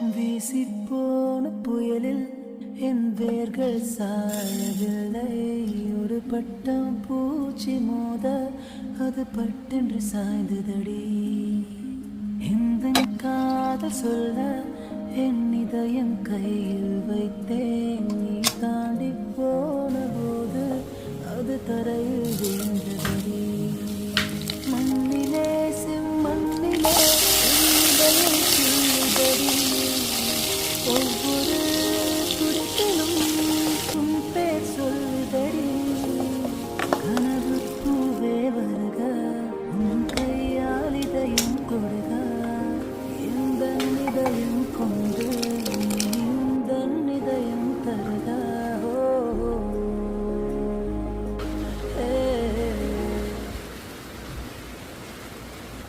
வீசிப்போன புயலில் என் வேர்கள் சாயவில்லை. ஒரு பட்டம் பூச்சி மோத அது பட்டென்று சாய்ந்ததடி. இந்த காதல் சொல்ல என் இதயம் கையில் வைத்தேன். நீ தாண்டி போன போது அது தரையில் வீழ்ந்தது.